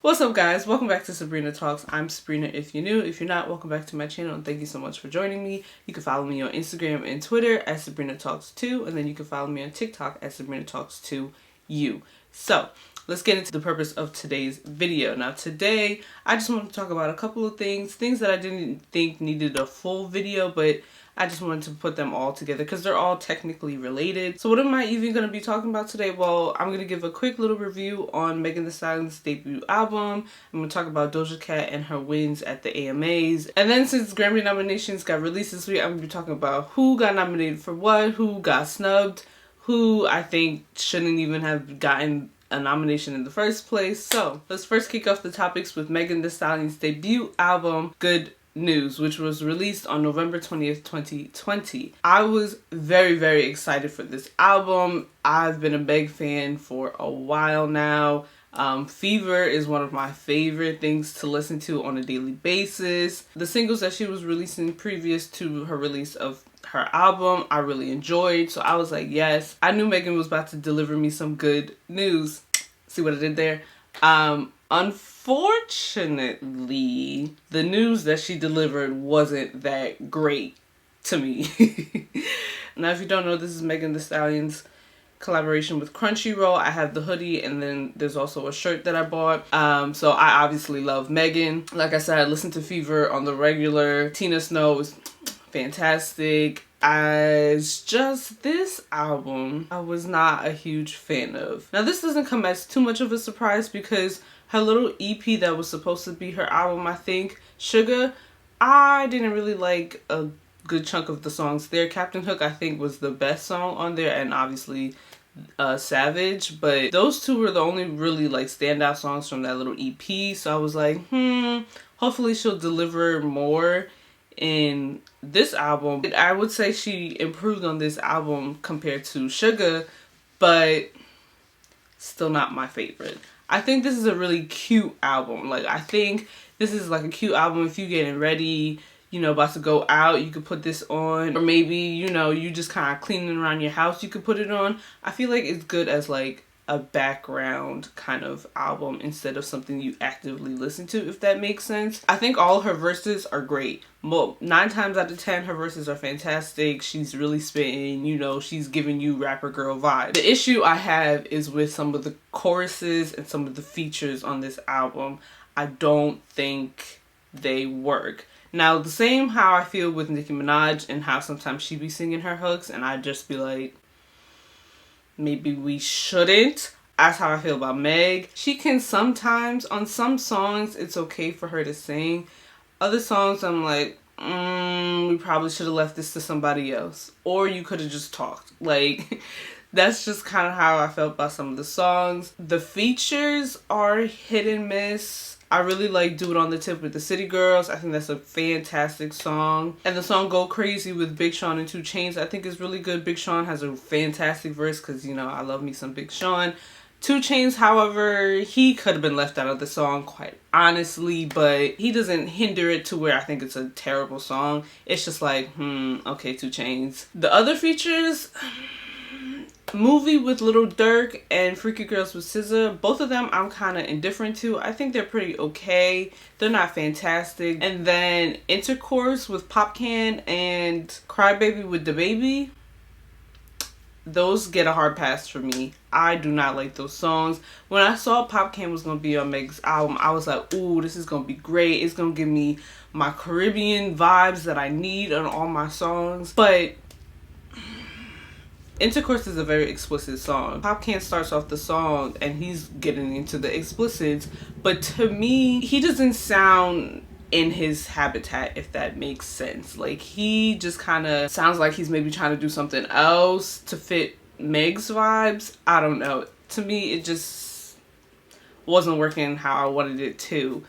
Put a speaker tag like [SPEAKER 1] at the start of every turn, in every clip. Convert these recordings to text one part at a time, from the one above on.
[SPEAKER 1] What's up guys, welcome back to Sabrina Talks. I'm Sabrina if you're new. If you're not, welcome back to my channel and thank you so much for joining me. You can follow me on Instagram and Twitter at Sabrina Talks 2, and then you can follow me on TikTok at Sabrina Talks 2U. So let's get into the purpose of today's video. Now today I just want to talk about a couple of things that I didn't think needed a full video, but I just wanted to put them all together because they're all technically related. So what am I even going to be talking about today? Well, I'm going to give a quick little review on Megan Thee Stallion's debut album. I'm going to talk about Doja Cat and her wins at the AMAs. And then since Grammy Nominations got released this week, I'm going to be talking about who got nominated for what, who got snubbed, who I think shouldn't even have gotten a nomination in the first place. So let's first kick off the topics with Megan Thee Stallion's debut album, Good News, which was released on November 20th, 2020. I was very excited for this album. I've been a Meg fan for a while now. Fever is one of my favorite things to listen to on a daily basis. The singles that she was releasing previous to her release of her album, I really enjoyed. So I was like, yes, I knew Megan was about to deliver me some good news. See what I did there? Unfortunately, the news that she delivered wasn't that great to me. Now, if you don't know, this is Megan Thee Stallion's collaboration with Crunchyroll. I have the hoodie and then there's also a shirt that I bought. So I obviously love Megan. Like I said, I listen to Fever on the regular. Tina Snow is fantastic. As just this album, I was not a huge fan of. Now, this doesn't come as too much of a surprise because her little EP that was supposed to be her album, I think, Sugar, I didn't really like a good chunk of the songs there. Captain Hook, I think, was the best song on there, and obviously Savage, but those two were the only really like standout songs from that little EP. So I was like, hopefully she'll deliver more in this album. I would say she improved on this album compared to Sugar, but still not my favorite. I think this is a really cute album. Like, I think this is like a cute album if you're getting ready, you know, about to go out, you could put this on. Or maybe, you know, you just kind of cleaning around your house, you could put it on. I feel like it's good as like a background kind of album instead of something you actively listen to, if that makes sense. I think all her verses are great. Well, 9 times out of 10, her verses are fantastic. She's really spitting, you know, she's giving you rapper girl vibes. The issue I have is with some of the choruses and some of the features on this album. I don't think they work. Now, the same how I feel with Nicki Minaj and how sometimes she be singing her hooks and I just be like, maybe we shouldn't. That's how I feel about Meg. She can sometimes, on some songs, it's okay for her to sing. Other songs, I'm like, we probably should have left this to somebody else. Or you could have just talked. Like, that's just kind of how I felt about some of the songs. The features are hit and miss. I really like Do It On The Tip with the City Girls. I think that's a fantastic song. And the song Go Crazy with Big Sean and 2 Chainz I think is really good. Big Sean has a fantastic verse because, you know, I love me some Big Sean. 2 Chainz, however, he could have been left out of the song, quite honestly, but he doesn't hinder it to where I think it's a terrible song. It's just like, okay, 2 Chainz. The other features, Movie with Lil Durk and Freaky Girls with SZA, both of them I'm kind of indifferent to. I think they're pretty okay. They're not fantastic. And then Intercourse with Popcan and Crybaby with DaBaby, those get a hard pass for me. I do not like those songs. When I saw Popcan was going to be on Meg's album, I was like, ooh, this is going to be great. It's going to give me my Caribbean vibes that I need on all my songs. But Intercourse is a very explicit song. Popcan starts off the song and he's getting into the explicits, but to me, he doesn't sound in his habitat, if that makes sense. Like, he just kind of sounds like he's maybe trying to do something else to fit Meg's vibes. I don't know. To me, it just wasn't working how I wanted it to.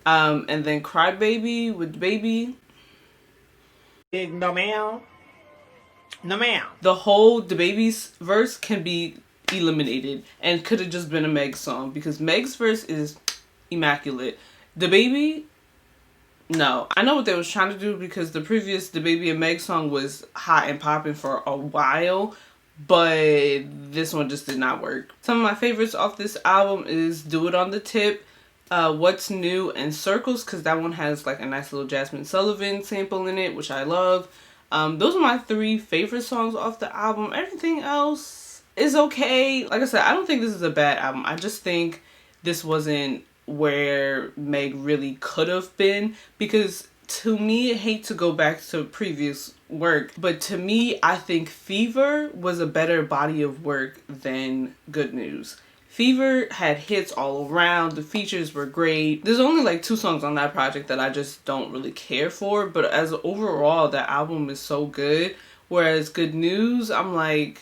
[SPEAKER 1] And then Crybaby with Baby.
[SPEAKER 2] Big no ma'am. No ma'am.
[SPEAKER 1] The whole DaBaby's verse can be eliminated and could have just been a Meg song because Meg's verse is immaculate. DaBaby, no. I know what they was trying to do because the previous DaBaby and Meg song was hot and popping for a while, but this one just did not work. Some of my favorites off this album is Do It On The Tip. What's New and Circles, because that one has like a nice little Jasmine Sullivan sample in it, which I love. Those are my 3 favorite songs off the album. Everything else is okay. Like I said, I don't think this is a bad album. I just think this wasn't where Meg really could have been, because to me, I hate to go back to previous work, but to me, I think Fever was a better body of work than Good News. Fever had hits all around. The features were great. There's only like 2 songs on that project that I just don't really care for, but as overall, that album is so good. Whereas Good News, I'm like,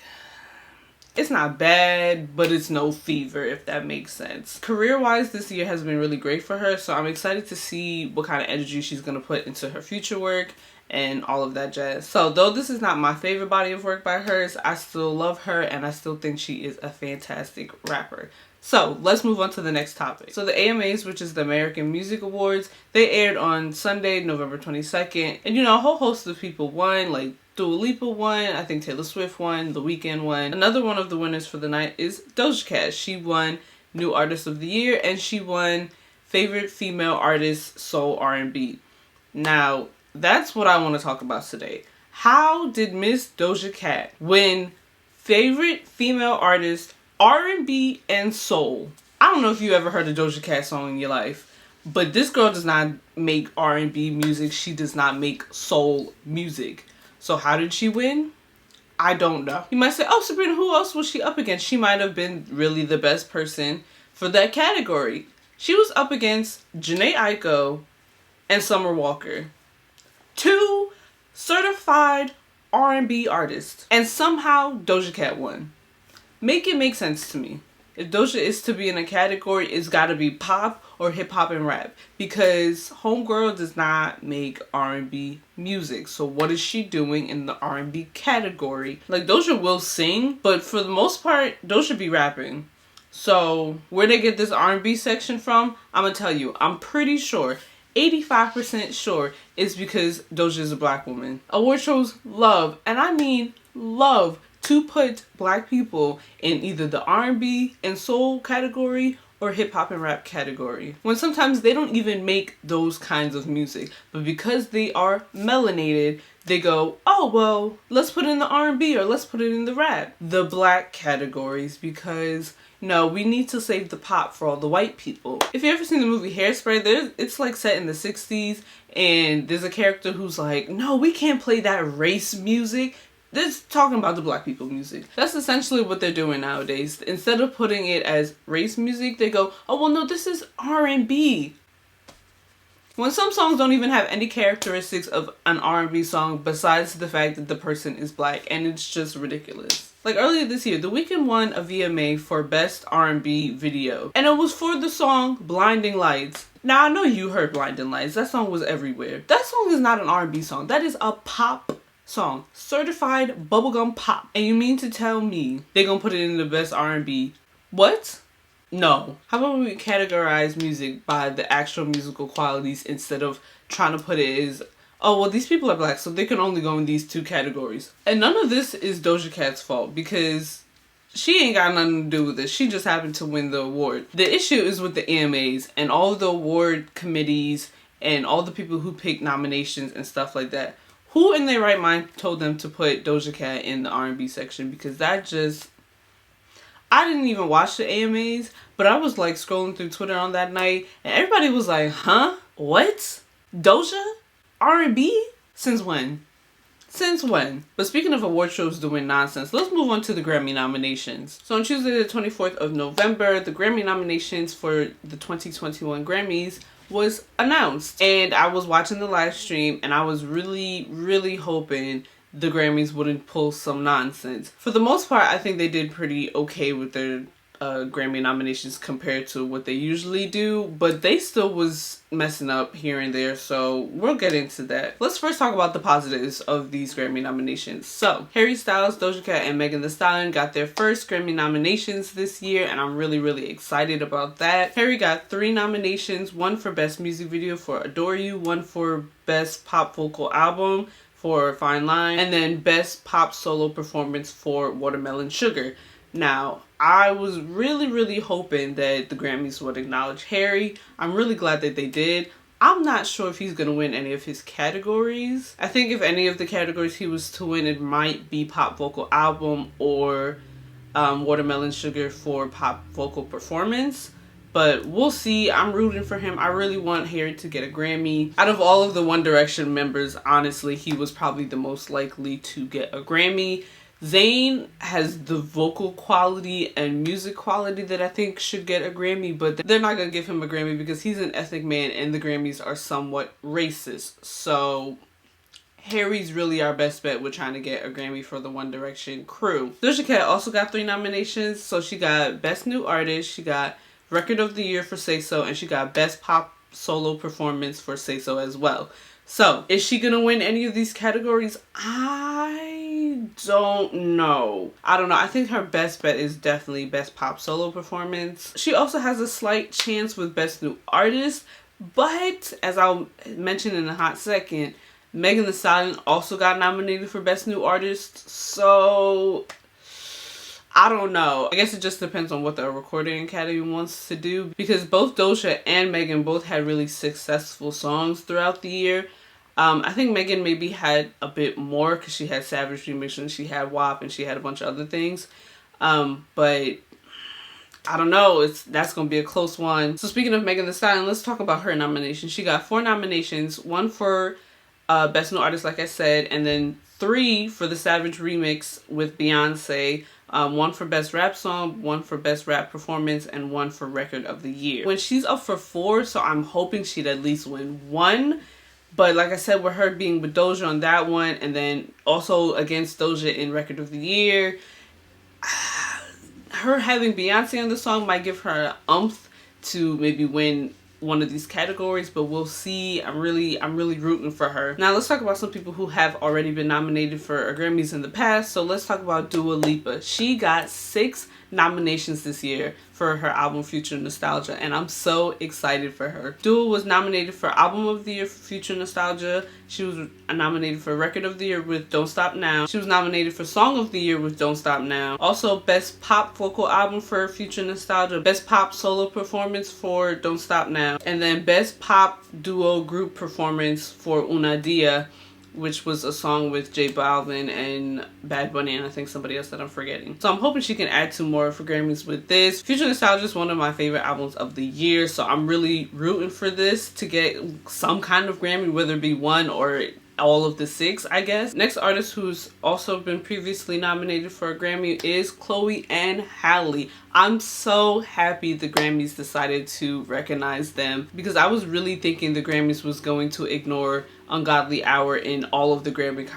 [SPEAKER 1] it's not bad, but it's no Fever, if that makes sense. Career-wise, this year has been really great for her, so I'm excited to see what kind of energy she's going to put into her future work and all of that jazz. So though this is not my favorite body of work by hers, I still love her and I still think she is a fantastic rapper. So let's move on to the next topic. So the AMAs, which is the American Music Awards, they aired on Sunday, November 22nd. And a whole host of people won, like Dua Lipa won, I think Taylor Swift won, The Weeknd won. Another one of the winners for the night is Doja Cat. She won New Artist of the Year and she won Favorite Female Artist Soul R&B. Now, that's what I want to talk about today. How did Miss Doja Cat win Favorite Female Artist R&B and Soul? I don't know if you ever heard a Doja Cat song in your life, but this girl does not make R&B music. She does not make soul music. So how did she win? I don't know. You might say, oh, Sabrina, who else was she up against? She might have been really the best person for that category. She was up against Jhené Aiko and Summer Walker. 2 certified R&B artists. And somehow Doja Cat won. Make it make sense to me. If Doja is to be in a category, it's got to be pop or hip hop and rap, because homegirl does not make R&B music. So what is she doing in the R&B category? Like, Doja will sing, but for the most part, Doja be rapping. So where they get this R&B section from, I'm gonna tell you, I'm pretty sure, 85% sure, it's because Doja is a black woman. Award shows love, and I mean love, to put black people in either the R&B and soul category or hip hop and rap category, when sometimes they don't even make those kinds of music, but because they are melanated, they go, oh well, let's put it in the R&B or let's put it in the rap, the black categories, because no, we need to save the pop for all the white people. If you ever seen the movie Hairspray, it's like set in the 60s, and there's a character who's like, no, we can't play that race music. They're talking about the black people music. That's essentially what they're doing nowadays. Instead of putting it as race music, they go, oh, well, no, this is R&B. When some songs don't even have any characteristics of an R&B song besides the fact that the person is black, and it's just ridiculous. Like earlier this year, The Weeknd won a VMA for Best R&B Video, and it was for the song Blinding Lights. Now, I know you heard Blinding Lights. That song was everywhere. That song is not an R&B song. That is a pop song. Certified bubblegum pop. And you mean to tell me they're gonna put it in the best R&B? What? No. How about we categorize music by the actual musical qualities instead of trying to put it as, oh, well, these people are black, so they can only go in these 2 categories. And none of this is Doja Cat's fault, because she ain't got nothing to do with it. She just happened to win the award. The issue is with the AMAs and all of the award committees and all the people who pick nominations and stuff like that. Who in their right mind told them to put Doja Cat in the R&B section? Because that just... I didn't even watch the AMAs, but I was like scrolling through Twitter on that night, and everybody was like, huh? What? Doja? R&B? Since when? Since when? But speaking of award shows doing nonsense, let's move on to the Grammy nominations. So on Tuesday the 24th of November, the Grammy nominations for the 2021 Grammys was announced, and I was watching the live stream, and I was really hoping the Grammys wouldn't pull some nonsense. For the most part, I think they did pretty okay with their Grammy nominations compared to what they usually do, but they still was messing up here and there, so we'll get into that. Let's first talk about the positives of these Grammy nominations. So, Harry Styles, Doja Cat, and Megan Thee Stallion got their first Grammy nominations this year, and I'm really excited about that. Harry got 3 nominations, 1 for Best Music Video for Adore You, 1 for Best Pop Vocal Album for Fine Line, and then Best Pop Solo Performance for Watermelon Sugar. Now, I was really hoping that the Grammys would acknowledge Harry. I'm really glad that they did. I'm not sure if he's going to win any of his categories. I think if any of the categories he was to win, it might be Pop Vocal Album or Watermelon Sugar for Pop Vocal Performance. But we'll see. I'm rooting for him. I really want Harry to get a Grammy. Out of all of the One Direction members, honestly, he was probably the most likely to get a Grammy. Zayn has the vocal quality and music quality that I think should get a Grammy, but they're not going to give him a Grammy because he's an ethnic man and the Grammys are somewhat racist. So Harry's really our best bet with trying to get a Grammy for the One Direction crew. Doja Cat also got 3 nominations. So she got Best New Artist, she got Record of the Year for Say So, and she got Best Pop Solo Performance for Say So as well. So, is she going to win any of these categories? I don't know. I think her best bet is definitely Best Pop Solo Performance. She also has a slight chance with Best New Artist, but as I'll mention in a hot second, Megan Thee Stallion also got nominated for Best New Artist. So I don't know. I guess it just depends on what the Recording Academy wants to do, because both Doja and Megan both had really successful songs throughout the year. I think Megan maybe had a bit more because she had Savage Remix and she had WAP and she had a bunch of other things. But I don't know. That's going to be a close one. So speaking of Megan Thee Stallion, let's talk about her nominations. She got 4 nominations. 1 for Best New Artist, like I said, and then 3 for the Savage Remix with Beyonce. 1 for Best Rap Song, 1 for Best Rap Performance, and 1 for Record of the Year. When she's up for 4, so I'm hoping she'd at least win 1. But like I said, with her being with Doja on that one, and then also against Doja in Record of the Year, her having Beyonce on the song might give her an oomph to maybe win one of these categories, but we'll see. I'm really rooting for her. Now let's talk about some people who have already been nominated for Grammys in the past. So let's talk about Dua Lipa. She got 6 nominations this year for her album Future Nostalgia, and I'm so excited for her. Dua was nominated for Album of the Year for Future Nostalgia. She was nominated for Record of the Year with Don't Stop Now. She was nominated for Song of the Year with Don't Stop Now. Also Best Pop Vocal Album for Future Nostalgia, Best Pop Solo Performance for Don't Stop Now, and then Best Pop Duo Group Performance for Una Dia, which was a song with J Balvin and Bad Bunny and I think somebody else that I'm forgetting. So I'm hoping she can add 2 more for Grammys with this. Future Nostalgia is one of my favorite albums of the year, so I'm really rooting for this to get some kind of Grammy, whether it be 1 or all of the 6, I guess. Next artist who's also been previously nominated for a Grammy is Chloe and Halle. I'm so happy the Grammys decided to recognize them, because I was really thinking the Grammys was going to ignore Ungodly Hour in all of the Grammy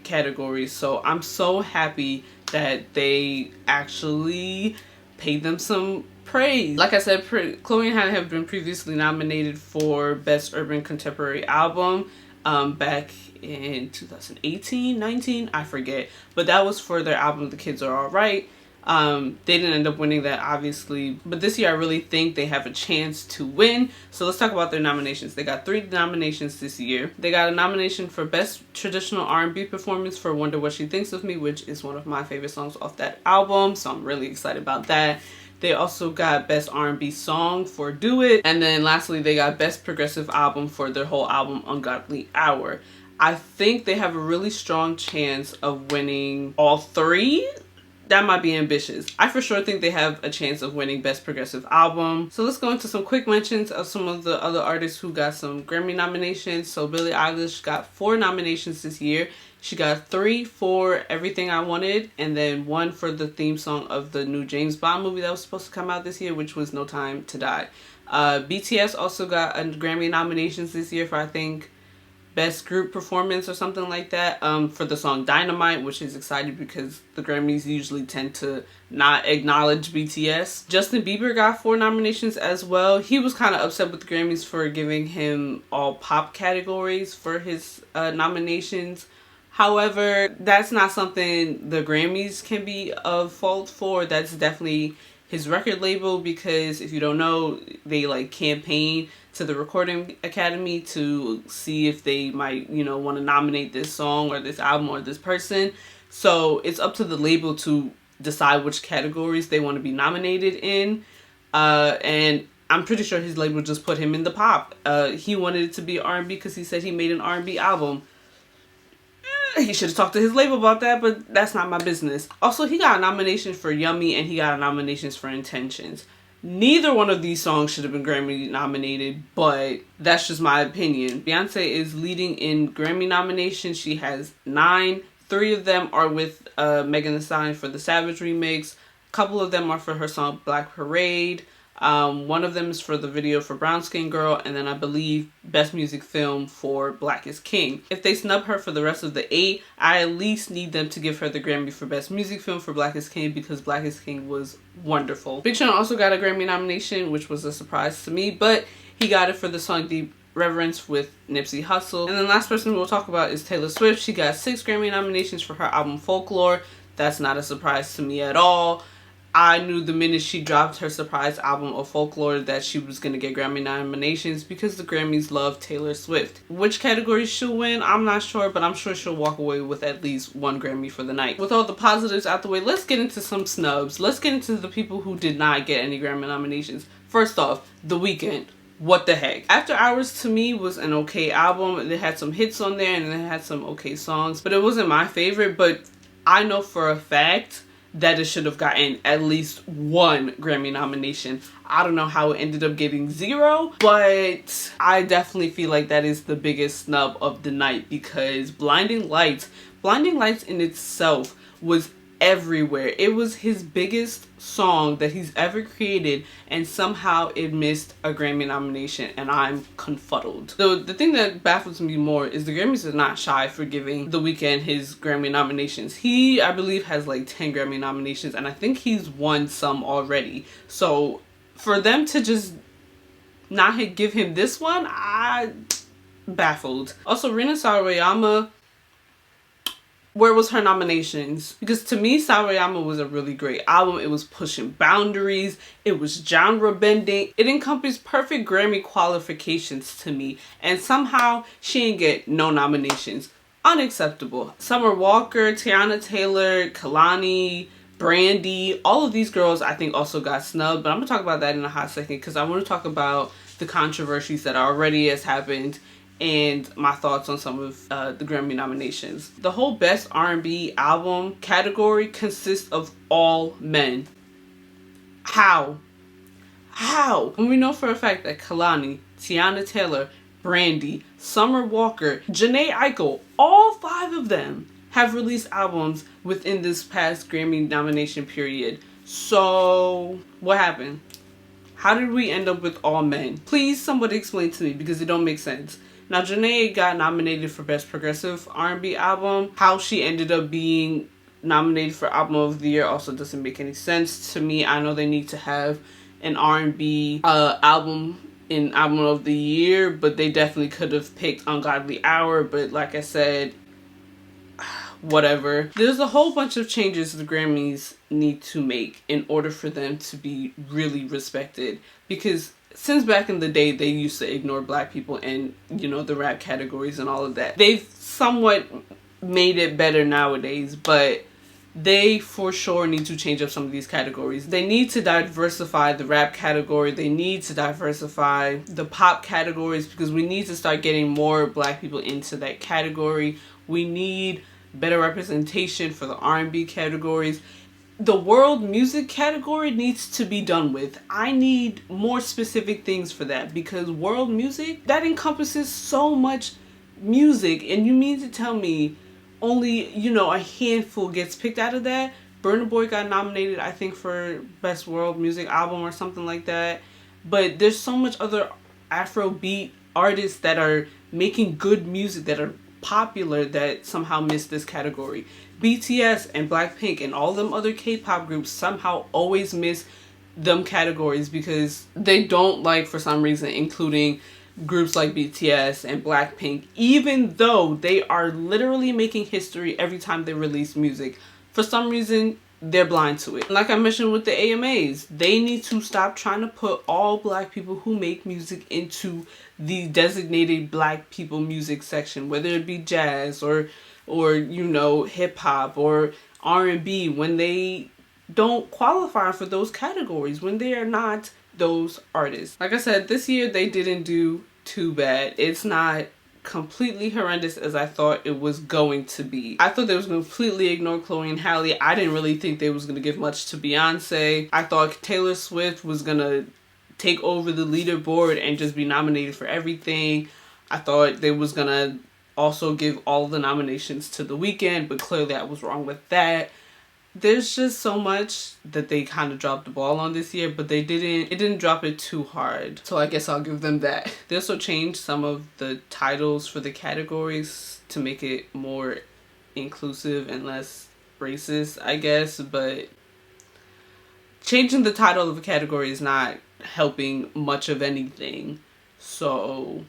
[SPEAKER 1] categories. So I'm so happy that they actually paid them some praise. Like I said, Chloe and Halle have been previously nominated for Best Urban Contemporary Album back in 2018, 19, I forget. But that was for their album The Kids Are Alright. They didn't end up winning that, obviously, but this year I really think they have a chance to win. So let's talk about their nominations. They got 3 nominations this year. They got a nomination for Best Traditional R&B Performance for Wonder What She Thinks of Me, which is one of my favorite songs off that album, so I'm really excited about that. They also got Best R&B Song for Do It, and then lastly they got Best Progressive Album for their whole album Ungodly Hour. I think they have a really strong chance of winning all 3. That might be ambitious. I for sure think they have a chance of winning Best Progressive Album. So let's go into some quick mentions of some of the other artists who got some Grammy nominations. So Billie Eilish got 4 nominations this year. She got 3 for Everything I Wanted, and then 1 for the theme song of the new James Bond movie that was supposed to come out this year, which was No Time to Die. BTS also got a Grammy nominations this year for, I think, Best Group Performance or something like that, for the song Dynamite, which is exciting because the Grammys usually tend to not acknowledge BTS. Justin Bieber got 4 nominations as well. He was kind of upset with the Grammys for giving him all pop categories for his nominations. However, that's not something the Grammys can be of fault for. That's definitely his record label, because if you don't know, they like campaign to the Recording Academy to see if they might, want to nominate this song or this album or this person. So it's up to the label to decide which categories they want to be nominated in. And I'm pretty sure his label just put him in the pop. He wanted it to be R&B because he said he made an R&B album. He should have talked to his label about that, but that's not my business. Also, he got a nomination for Yummy and he got nominations for Intentions. Neither one of these songs should have been Grammy nominated, but that's just my opinion. Beyonce is leading in Grammy nominations. She has 9. 3 of them are with Megan Thee Stallion for the Savage remix. A couple of them are for her song Black Parade. One of them is for the video for Brown Skin Girl, and then I believe Best Music Film for Black is King. If they snub her for the rest of the 8, I at least need them to give her the Grammy for Best Music Film for Black is King, because Black is King was wonderful. Big Sean also got a Grammy nomination, which was a surprise to me, but he got it for the song Deep Reverence with Nipsey Hussle. And the last person we'll talk about is Taylor Swift. She got 6 Grammy nominations for her album Folklore. That's not a surprise to me at all. I knew the minute she dropped her surprise album of Folklore that she was going to get Grammy nominations because the Grammys love Taylor Swift. Which category she'll win, I'm not sure, but I'm sure she'll walk away with at least 1 Grammy for the night. With all the positives out the way, let's get into some snubs. Let's get into the people who did not get any Grammy nominations. First off, The Weeknd. What the heck? After Hours to me was an okay album. It had some hits on there and it had some okay songs, but it wasn't my favorite. But I know for a fact that it should have gotten at least 1 Grammy nomination. I don't know how it ended up getting 0, but I definitely feel like that is the biggest snub of the night, because Blinding Lights in itself was everywhere. It was his biggest song that he's ever created, and somehow it missed a Grammy nomination, and I'm confuddled. So the thing that baffles me more is the Grammys are not shy for giving The Weeknd his Grammy nominations. He, I believe, has like 10 Grammy nominations, and I think he's won some already. So for them to just not give him this one, I'm baffled. Also, Rina Sawayama, where was her nominations? Because to me, Sawayama was a really great album. It was pushing boundaries. It was genre bending. It encompassed perfect Grammy qualifications to me. And somehow she didn't get no nominations. Unacceptable. Summer Walker, Tiana Taylor, Kalani, Brandy, all of these girls I think also got snubbed. But I'm going to talk about that in a hot second, because I want to talk about the controversies that already has happened and my thoughts on some of the Grammy nominations. The whole Best R&B Album category consists of all men. How? When we know for a fact that Kalani, Tiana Taylor, Brandy, Summer Walker, Jhené Aiko, all 5 of them have released albums within this past Grammy nomination period. So what happened? How did we end up with all men? Please somebody explain to me, because it don't make sense. Now, Jhené got nominated for Best Progressive R&B Album. How she ended up being nominated for Album of the Year also doesn't make any sense to me. I know they need to have an R&B album in Album of the Year, but they definitely could have picked Ungodly Hour. But like I said, whatever. There's a whole bunch of changes the Grammys need to make in order for them to be really respected, because since back in the day, they used to ignore black people in, you know, the rap categories and all of that. They've somewhat made it better nowadays, but they for sure need to change up some of these categories. They need to diversify the rap category. They need to diversify the pop categories, because we need to start getting more black people into that category. We need better representation for the R&B categories. The world music category needs to be done with. I need more specific things for that, because world music, that encompasses so much music, and you mean to tell me only, you know, a handful gets picked out of that? Burna Boy got nominated, I think, for Best World Music Album or something like that. But there's so much other Afrobeat artists that are making good music, that are popular, that somehow miss this category. BTS and Blackpink and all them other K-pop groups somehow always miss them categories, because they don't like, for some reason, including groups like BTS and Blackpink, even though they are literally making history every time they release music. For some reason, they're blind to it. Like I mentioned with the AMAs, they need to stop trying to put all black people who make music into the designated black people music section, whether it be jazz or you know, hip hop or R&B, when they don't qualify for those categories when they are not those artists. Like I said, this year they didn't do too bad. It's not completely horrendous as I thought it was going to be. I thought they was going to completely ignore Chloe and Halle. I didn't really think they was going to give much to Beyonce. I thought Taylor Swift was going to take over the leaderboard and just be nominated for everything. I thought they was going to also give all the nominations to The Weeknd, but clearly I was wrong with that. There's just so much that they kind of dropped the ball on this year, but it didn't drop it too hard. So I guess I'll give them that. They also changed some of the titles for the categories to make it more inclusive and less racist, I guess, but changing the title of a category is not helping much of anything. So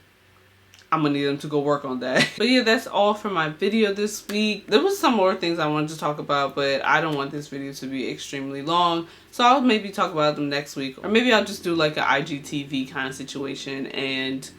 [SPEAKER 1] I'm gonna need them to go work on that. But yeah, that's all for my video this week. There was some more things I wanted to talk about, but I don't want this video to be extremely long. So I'll maybe talk about them next week. Or maybe I'll just do like an IGTV kind of situation and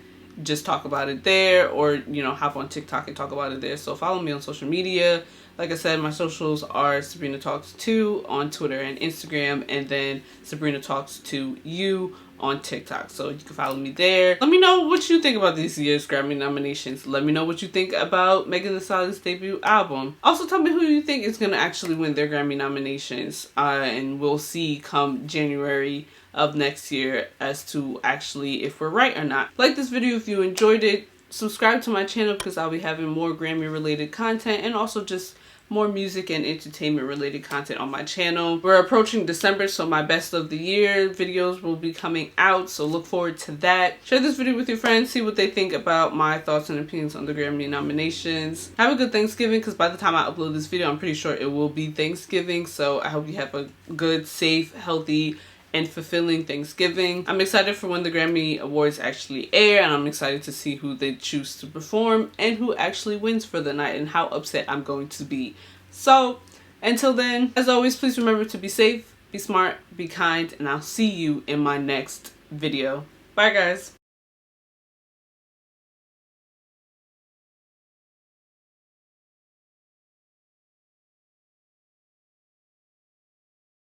[SPEAKER 1] just talk about it there, or, you know, hop on TikTok and talk about it there. So follow me on social media. Like I said, my socials are Sabrina Talks 2 on Twitter and Instagram, and then Sabrina Talks to You on TikTok. So you can follow me there. Let me know what you think about this year's Grammy nominations. Let me know what you think about Megan Thee Stallion's debut album. Also tell me who you think is going to actually win their Grammy nominations. And we'll see come January of next year as to actually if we're right or not. Like this video if you enjoyed it. Subscribe to my channel because I'll be having more Grammy related content and also just more music and entertainment related content on my channel. We're approaching December, so my best of the year videos will be coming out, so look forward to that. Share this video with your friends, see what they think about my thoughts and opinions on the Grammy nominations. Have a good Thanksgiving, because by the time I upload this video, I'm pretty sure it will be Thanksgiving, so I hope you have a good, safe, healthy, and fulfilling Thanksgiving. I'm excited for when the Grammy Awards actually air, and I'm excited to see who they choose to perform and who actually wins for the night and how upset I'm going to be. So until then, as always, please remember to be safe, be smart, be kind, and I'll see you in my next video. Bye guys.